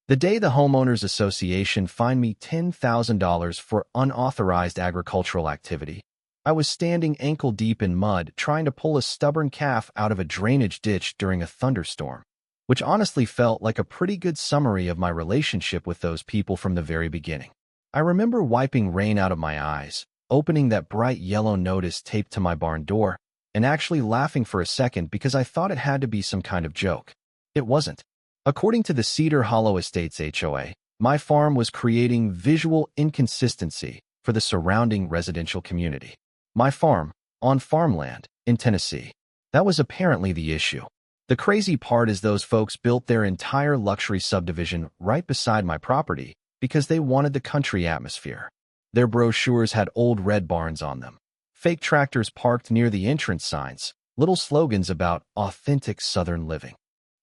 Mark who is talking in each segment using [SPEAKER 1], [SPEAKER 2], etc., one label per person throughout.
[SPEAKER 1] The day the Homeowners Association fined me $10,000 for unauthorized agricultural activity, I was standing ankle-deep in mud trying to pull a stubborn calf out of a drainage ditch during a thunderstorm, which honestly felt like a pretty good summary of my relationship with those people from the very beginning. I remember wiping rain out of my eyes, opening that bright yellow notice taped to my barn door, and actually laughing for a second because I thought it had to be some kind of joke. It wasn't. According to the Cedar Hollow Estates HOA, my farm was creating visual inconsistency for the surrounding residential community. My farm, on farmland, in Tennessee. That was apparently the issue. The crazy part is those folks built their entire luxury subdivision right beside my property because they wanted the country atmosphere. Their brochures had old red barns on them, fake tractors parked near the entrance signs, little slogans about authentic Southern living.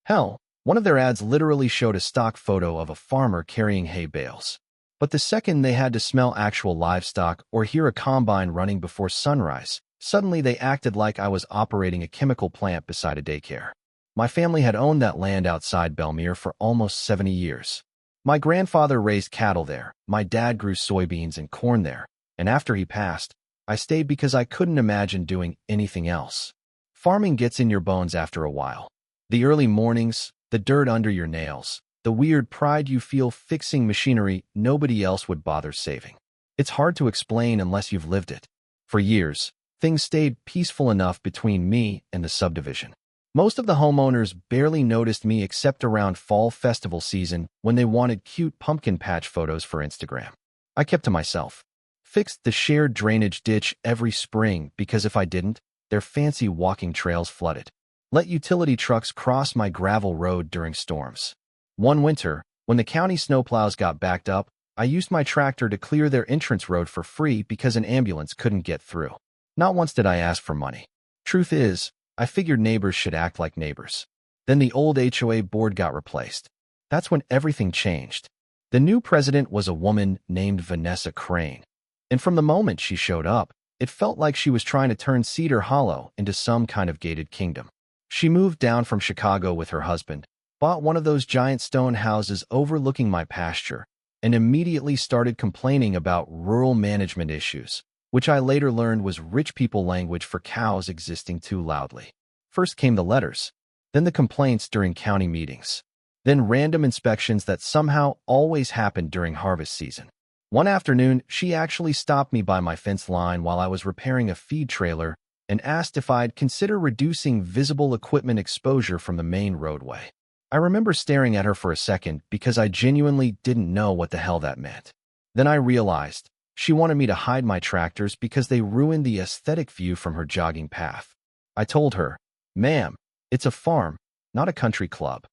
[SPEAKER 1] Hell, one of their ads literally showed a stock photo of a farmer carrying hay bales. But the second they had to smell actual livestock or hear a combine running before sunrise, suddenly they acted like I was operating a chemical plant beside a daycare. My family had owned that land outside Belmere for almost 70 years. My grandfather raised cattle there, my dad grew soybeans and corn there, and after he passed, I stayed because I couldn't imagine doing anything else. Farming gets in your bones after a while. The early mornings, the dirt under your nails, the weird pride you feel fixing machinery nobody else would bother saving. It's hard to explain unless you've lived it. For years, things stayed peaceful enough between me and the subdivision. Most of the homeowners barely noticed me except around fall festival season when they wanted cute pumpkin patch photos for Instagram. I kept to myself. Fixed the shared drainage ditch every spring because if I didn't, their fancy walking trails flooded. Let utility trucks cross my gravel road during storms. One winter, when the county snowplows got backed up, I used my tractor to clear their entrance road for free because an ambulance couldn't get through. Not once did I ask for money. Truth is, I figured neighbors should act like neighbors. Then the old HOA board got replaced. That's when everything changed. The new president was a woman named Vanessa Crane. And from the moment she showed up, it felt like she was trying to turn Cedar Hollow into some kind of gated kingdom. She moved down from Chicago with her husband, bought one of those giant stone houses overlooking my pasture, and immediately started complaining about rural management issues, which I later learned was rich people language for cows existing too loudly. First came the letters, then the complaints during county meetings, then random inspections that somehow always happened during harvest season. One afternoon, she actually stopped me by my fence line while I was repairing a feed trailer and asked if I'd consider reducing visible equipment exposure from the main roadway. I remember staring at her for a second because I genuinely didn't know what the hell that meant. Then I realized she wanted me to hide my tractors because they ruined the aesthetic view from her jogging path. I told her, "Ma'am, it's a farm, not a country club."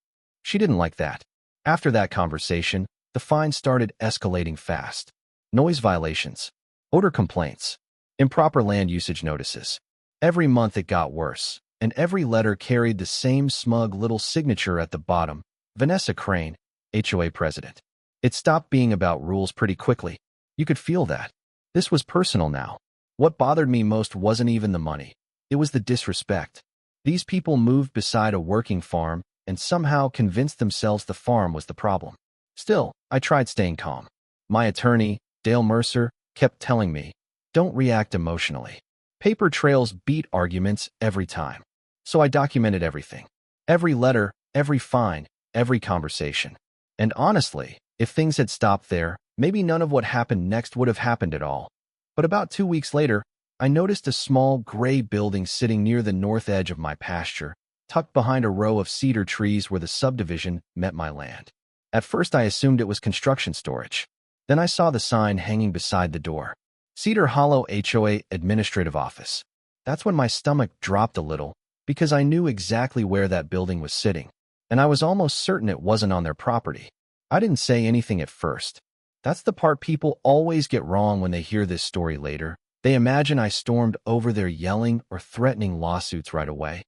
[SPEAKER 1] She didn't like that. After that conversation, the fines started escalating fast. Noise violations, odor complaints, improper land usage notices. Every month it got worse, and every letter carried the same smug little signature at the bottom, Vanessa Crane, HOA president. It stopped being about rules pretty quickly. You could feel that. This was personal now. What bothered me most wasn't even the money. It was the disrespect. These people moved beside a working farm and somehow convinced themselves the farm was the problem. Still, I tried staying calm. My attorney, Dale Mercer, kept telling me, "Don't react emotionally. Paper trails beat arguments every time." So I documented everything. Every letter, every fine, every conversation. And honestly, if things had stopped there, maybe none of what happened next would have happened at all. But about 2 weeks later, I noticed a small gray building sitting near the north edge of my pasture, tucked behind a row of cedar trees where the subdivision met my land. At first I assumed it was construction storage. Then I saw the sign hanging beside the door. Cedar Hollow HOA Administrative Office. That's when my stomach dropped a little, because I knew exactly where that building was sitting, and I was almost certain it wasn't on their property. I didn't say anything at first. That's the part people always get wrong when they hear this story later. They imagine I stormed over there yelling or threatening lawsuits right away.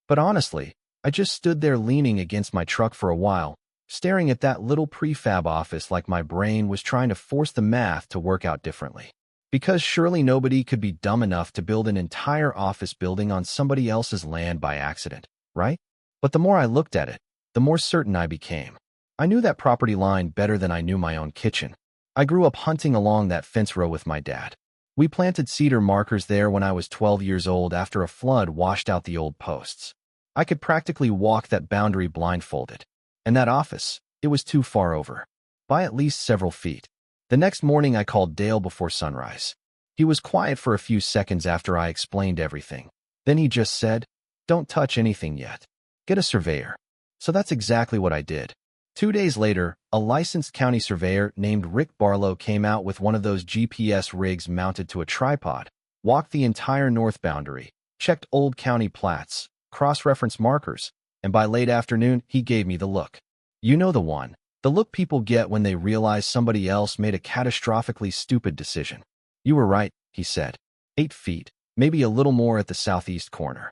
[SPEAKER 1] But honestly, I just stood there leaning against my truck for a while, staring at that little prefab office like my brain was trying to force the math to work out differently. Because surely nobody could be dumb enough to build an entire office building on somebody else's land by accident, right? But the more I looked at it, the more certain I became. I knew that property line better than I knew my own kitchen. I grew up hunting along that fence row with my dad. We planted cedar markers there when I was 12 years old after a flood washed out the old posts. I could practically walk that boundary blindfolded. And that office, it was too far over, by at least several feet. The next morning I called Dale before sunrise. He was quiet for a few seconds after I explained everything. Then he just said, "Don't touch anything yet. Get a surveyor." So that's exactly what I did. 2 days later, a licensed county surveyor named Rick Barlow came out with one of those GPS rigs mounted to a tripod, walked the entire north boundary, checked old county plats, cross-reference markers, and by late afternoon, he gave me the look. You know the one. The look people get when they realize somebody else made a catastrophically stupid decision. "You were right," he said. 8 feet, maybe a little more at the southeast corner.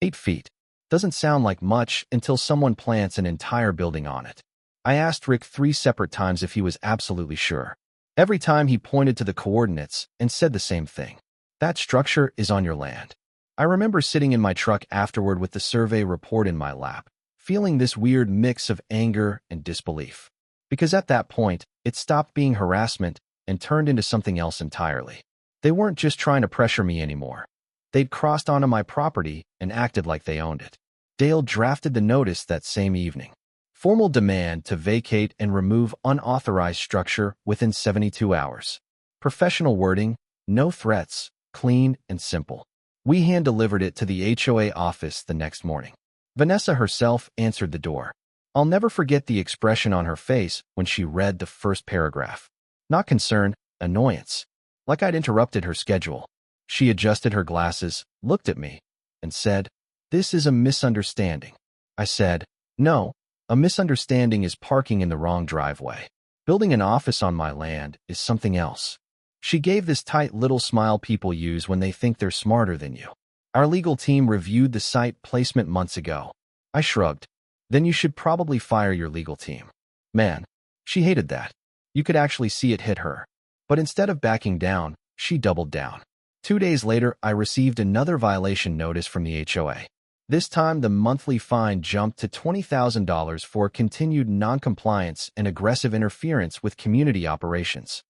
[SPEAKER 1] 8 feet. Doesn't sound like much until someone plants an entire building on it. I asked Rick 3 separate times if he was absolutely sure. Every time he pointed to the coordinates and said the same thing. "That structure is on your land." I remember sitting in my truck afterward with the survey report in my lap, feeling this weird mix of anger and disbelief. Because at that point, it stopped being harassment and turned into something else entirely. They weren't just trying to pressure me anymore. They'd crossed onto my property and acted like they owned it. Dale drafted the notice that same evening. Formal demand to vacate and remove unauthorized structure within 72 hours. Professional wording, no threats, clean and simple. We hand-delivered it to the HOA office the next morning. Vanessa herself answered the door. I'll never forget the expression on her face when she read the first paragraph. Not concern, annoyance. Like I'd interrupted her schedule. She adjusted her glasses, looked at me, and said, "This is a misunderstanding." I said, "No. A misunderstanding is parking in the wrong driveway. Building an office on my land is something else." She gave this tight little smile people use when they think they're smarter than you. "Our legal team reviewed the site placement months ago." I shrugged. "Then you should probably fire your legal team." Man, she hated that. You could actually see it hit her. But instead of backing down, she doubled down. 2 days later, I received another violation notice from the HOA. This time, the monthly fine jumped to $20,000 for continued noncompliance and aggressive interference with community operations.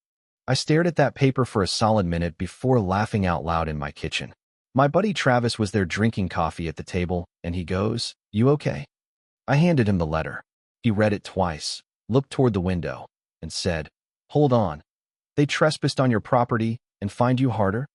[SPEAKER 1] I stared at that paper for a solid minute before laughing out loud in my kitchen. My buddy Travis was there drinking coffee at the table, and he goes, "You okay?" I handed him the letter. He read it twice, looked toward the window, and said, "Hold on. They trespassed on your property and fined you harder?"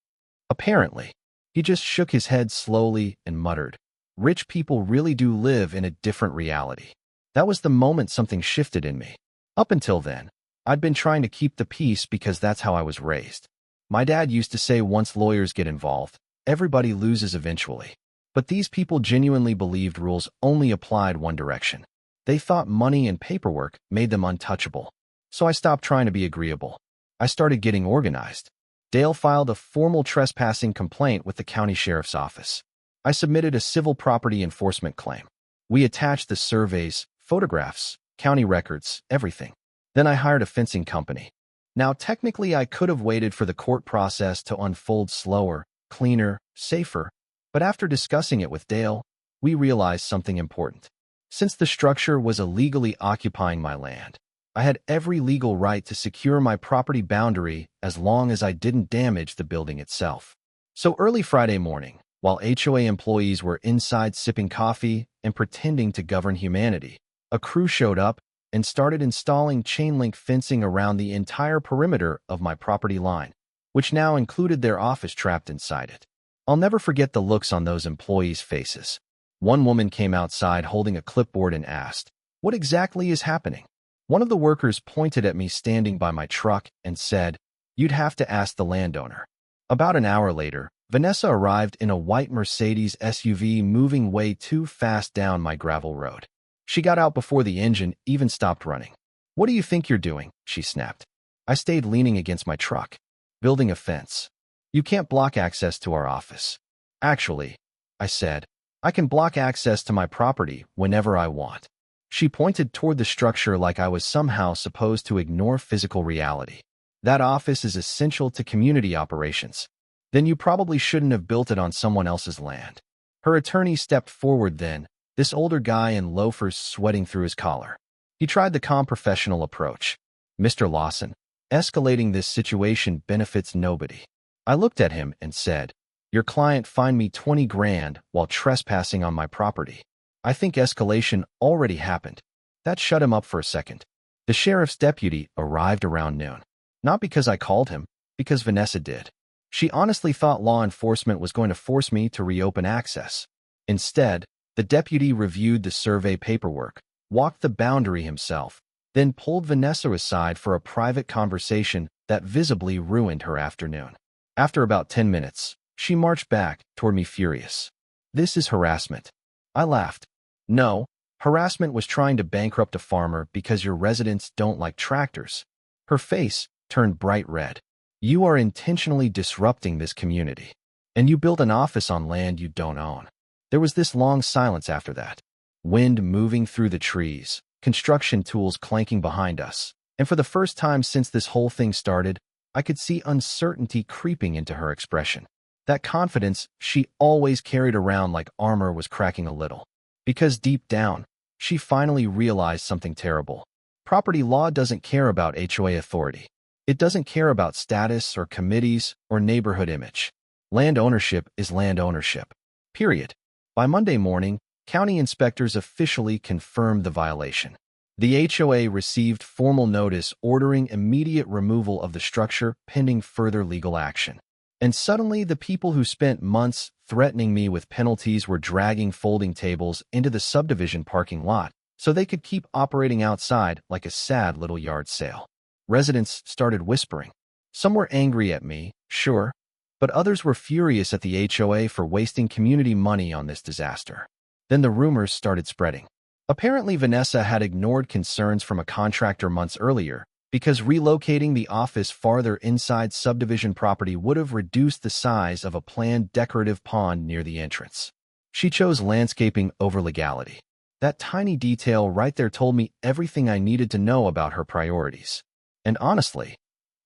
[SPEAKER 1] Apparently. He just shook his head slowly and muttered, "Rich people really do live in a different reality." That was the moment something shifted in me. Up until then, I'd been trying to keep the peace because that's how I was raised. My dad used to say once lawyers get involved, everybody loses eventually. But these people genuinely believed rules only applied one direction. They thought money and paperwork made them untouchable. So I stopped trying to be agreeable. I started getting organized. Dale filed a formal trespassing complaint with the county sheriff's office. I submitted a civil property enforcement claim. We attached the surveys, photographs, county records, everything. Then I hired a fencing company. Now, technically, I could have waited for the court process to unfold slower, cleaner, safer, but after discussing it with Dale, we realized something important. Since the structure was illegally occupying my land, I had every legal right to secure my property boundary as long as I didn't damage the building itself. So early Friday morning, while HOA employees were inside sipping coffee and pretending to govern humanity, a crew showed up and started installing chain-link fencing around the entire perimeter of my property line, which now included their office trapped inside it. I'll never forget the looks on those employees' faces. One woman came outside holding a clipboard and asked, "What exactly is happening?" One of the workers pointed at me standing by my truck and said, "You'd have to ask the landowner." About an hour later, Vanessa arrived in a white Mercedes SUV moving way too fast down my gravel road. She got out before the engine even stopped running. "What do you think you're doing?" she snapped. I stayed leaning against my truck. "Building a fence. You can't block access to our office." "Actually," I said, "I can block access to my property whenever I want." She pointed toward the structure like I was somehow supposed to ignore physical reality. "That office is essential to community operations. Then you probably shouldn't have built it on someone else's land." Her attorney stepped forward then, this older guy in loafers sweating through his collar. He tried the calm professional approach. Mr. Lawson, escalating this situation benefits nobody. I looked at him and said, your client fined me 20 grand while trespassing on my property. I think escalation already happened. That shut him up for a second. The sheriff's deputy arrived around noon. Not because I called him, because Vanessa did. She honestly thought law enforcement was going to force me to reopen access. Instead, the deputy reviewed the survey paperwork, walked the boundary himself, then pulled Vanessa aside for a private conversation that visibly ruined her afternoon. After about 10 minutes, she marched back toward me furious. This is harassment. I laughed. No, harassment was trying to bankrupt a farmer because your residents don't like tractors. Her face turned bright red. You are intentionally disrupting this community. And you built an office on land you don't own. There was this long silence after that. Wind moving through the trees, construction tools clanking behind us. And for the first time since this whole thing started, I could see uncertainty creeping into her expression. That confidence she always carried around like armor was cracking a little. Because deep down, she finally realized something terrible. Property law doesn't care about HOA authority. It doesn't care about status or committees or neighborhood image. Land ownership is land ownership. Period. By Monday morning, county inspectors officially confirmed the violation. The HOA received formal notice ordering immediate removal of the structure pending further legal action. And suddenly, the people who spent months threatening me with penalties were dragging folding tables into the subdivision parking lot so they could keep operating outside like a sad little yard sale. Residents started whispering. Some were angry at me, sure, but others were furious at the HOA for wasting community money on this disaster. Then the rumors started spreading. Apparently, Vanessa had ignored concerns from a contractor months earlier because relocating the office farther inside subdivision property would have reduced the size of a planned decorative pond near the entrance. She chose landscaping over legality. That tiny detail right there told me everything I needed to know about her priorities. And honestly,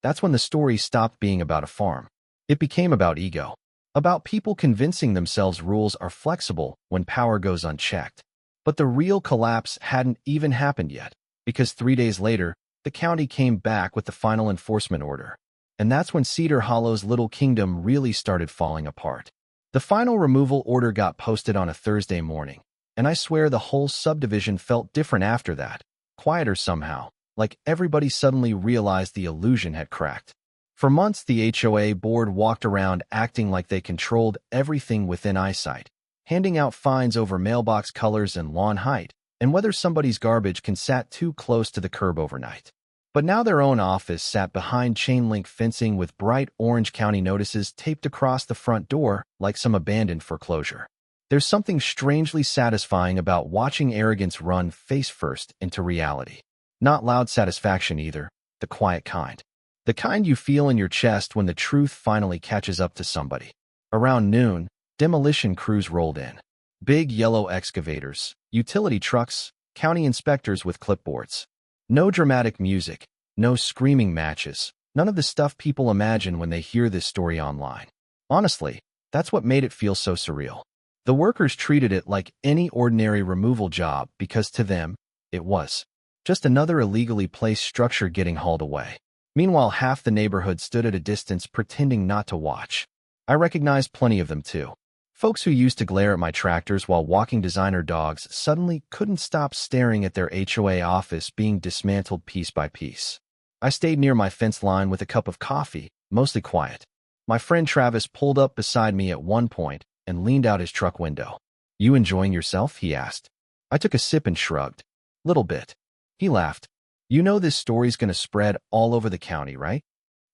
[SPEAKER 1] that's when the story stopped being about a farm. It became about ego. About people convincing themselves rules are flexible when power goes unchecked. But the real collapse hadn't even happened yet, because 3 days later, the county came back with the final enforcement order. And that's when Cedar Hollow's little kingdom really started falling apart. The final removal order got posted on a Thursday morning, and I swear the whole subdivision felt different after that, quieter somehow, like everybody suddenly realized the illusion had cracked. For months, the HOA board walked around acting like they controlled everything within eyesight, handing out fines over mailbox colors and lawn height, and whether somebody's garbage can sat too close to the curb overnight. But now their own office sat behind chain-link fencing with bright orange county notices taped across the front door like some abandoned foreclosure. There's something strangely satisfying about watching arrogance run face-first into reality. Not loud satisfaction either, the quiet kind. The kind you feel in your chest when the truth finally catches up to somebody. Around noon, demolition crews rolled in. Big yellow excavators, utility trucks, county inspectors with clipboards. No dramatic music, no screaming matches, none of the stuff people imagine when they hear this story online. Honestly, that's what made it feel so surreal. The workers treated it like any ordinary removal job because to them, it was just another illegally placed structure getting hauled away. Meanwhile, half the neighborhood stood at a distance pretending not to watch. I recognized plenty of them too. Folks who used to glare at my tractors while walking designer dogs suddenly couldn't stop staring at their HOA office being dismantled piece by piece. I stayed near my fence line with a cup of coffee, mostly quiet. My friend Travis pulled up beside me at one point and leaned out his truck window. "You enjoying yourself?" he asked. I took a sip and shrugged. "Little bit." He laughed. "You know this story's gonna spread all over the county, right?"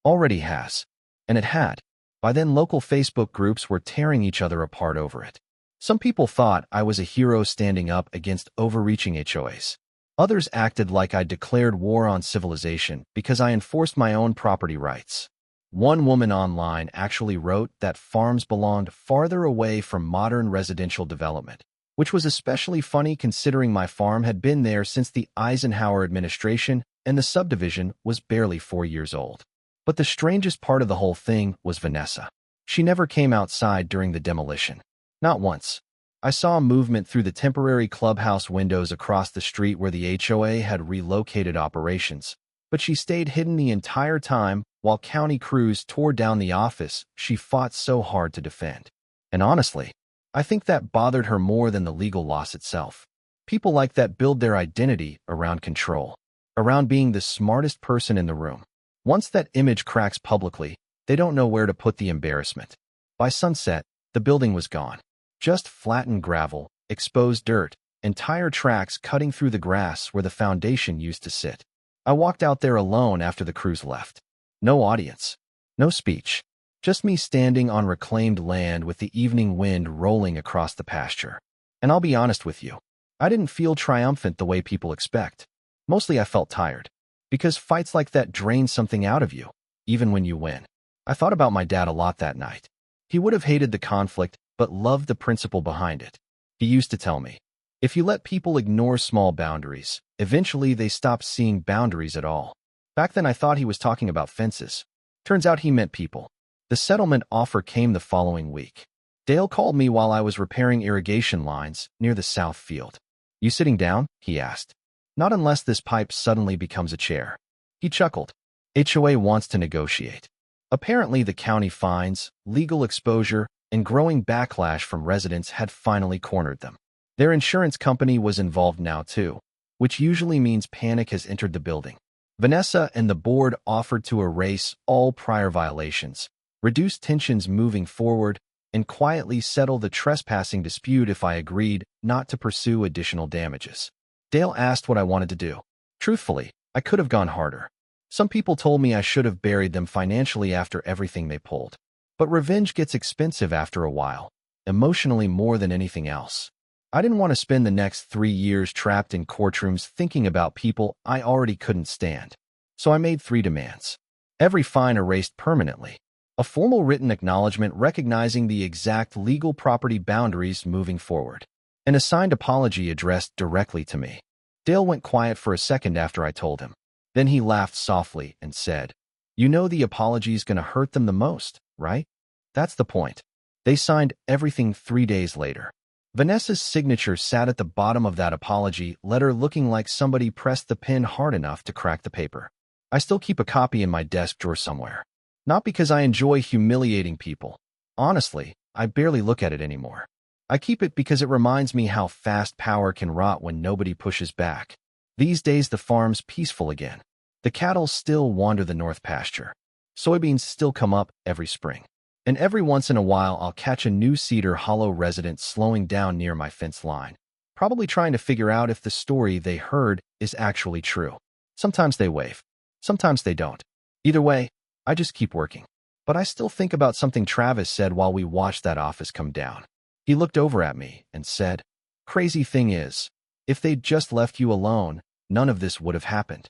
[SPEAKER 1] "Already has." And it had. By then, local Facebook groups were tearing each other apart over it. Some people thought I was a hero standing up against overreaching HOAs. Others acted like I declared war on civilization because I enforced my own property rights. One woman online actually wrote that farms belonged farther away from modern residential development, which was especially funny considering my farm had been there since the Eisenhower administration and the subdivision was barely 4 years old. But the strangest part of the whole thing was Vanessa. She never came outside during the demolition. Not once. I saw movement through the temporary clubhouse windows across the street where the HOA had relocated operations, but she stayed hidden the entire time while county crews tore down the office she fought so hard to defend. And honestly, I think that bothered her more than the legal loss itself. People like that build their identity around control, around being the smartest person in the room. Once that image cracks publicly, they don't know where to put the embarrassment. By sunset, the building was gone. Just flattened gravel, exposed dirt, and tire tracks cutting through the grass where the foundation used to sit. I walked out there alone after the crews left. No audience, no speech, just me standing on reclaimed land with the evening wind rolling across the pasture. And I'll be honest with you, I didn't feel triumphant the way people expect. Mostly I felt tired, because fights like that drain something out of you, even when you win. I thought about my dad a lot that night. He would have hated the conflict, but loved the principle behind it. He used to tell me, if you let people ignore small boundaries, eventually they stop seeing boundaries at all. Back then I thought he was talking about fences. Turns out he meant people. The settlement offer came the following week. Dale called me while I was repairing irrigation lines near the south field. You sitting down? He asked. Not unless this pipe suddenly becomes a chair. He chuckled. HOA wants to negotiate. Apparently the county fines, legal exposure, and growing backlash from residents had finally cornered them. Their insurance company was involved now too, which usually means panic has entered the building. Vanessa and the board offered to erase all prior violations, reduce tensions moving forward, and quietly settle the trespassing dispute if I agreed not to pursue additional damages. Dale asked what I wanted to do. Truthfully, I could have gone harder. Some people told me I should have buried them financially after everything they pulled. But revenge gets expensive after a while, emotionally more than anything else. I didn't want to spend the next 3 years trapped in courtrooms thinking about people I already couldn't stand. So I made 3 demands. Every fine erased permanently. A formal written acknowledgement recognizing the exact legal property boundaries moving forward. An assigned apology addressed directly to me. Dale went quiet for a second after I told him. Then he laughed softly and said, "You know the apology's gonna hurt them the most, right? That's the point." They signed everything 3 days later. Vanessa's signature sat at the bottom of that apology letter looking like somebody pressed the pen hard enough to crack the paper. I still keep a copy in my desk drawer somewhere. Not because I enjoy humiliating people. Honestly, I barely look at it anymore. I keep it because it reminds me how fast power can rot when nobody pushes back. These days the farm's peaceful again. The cattle still wander the north pasture. Soybeans still come up every spring. And every once in a while I'll catch a new Cedar Hollow resident slowing down near my fence line, probably trying to figure out if the story they heard is actually true. Sometimes they wave. Sometimes they don't. Either way, I just keep working. But I still think about something Travis said while we watched that office come down. He looked over at me and said, "Crazy thing is, if they'd just left you alone, none of this would have happened."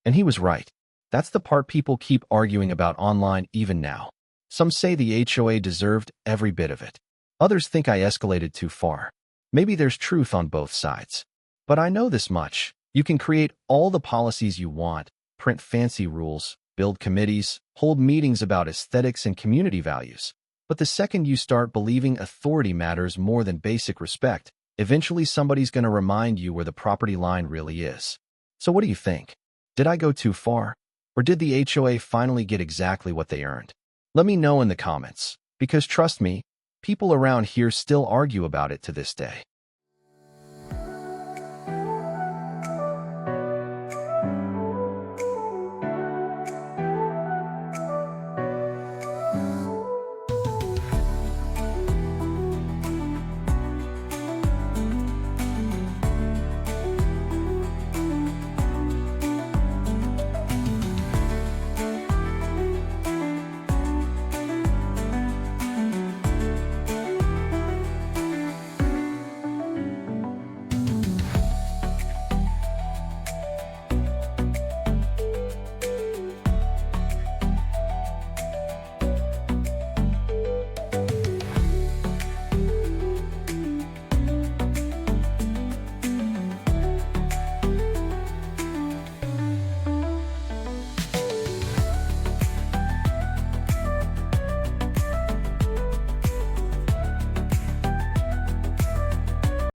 [SPEAKER 1] And he was right. That's the part people keep arguing about online even now. Some say the HOA deserved every bit of it. Others think I escalated too far. Maybe there's truth on both sides. But I know this much. You can create all the policies you want, print fancy rules, build committees, hold meetings about aesthetics and community values. But the second you start believing authority matters more than basic respect, eventually somebody's going to remind you where the property line really is. So what do you think? Did I go too far? Or did the HOA finally get exactly what they earned? Let me know in the comments, because trust me, people around here still argue about it to this day.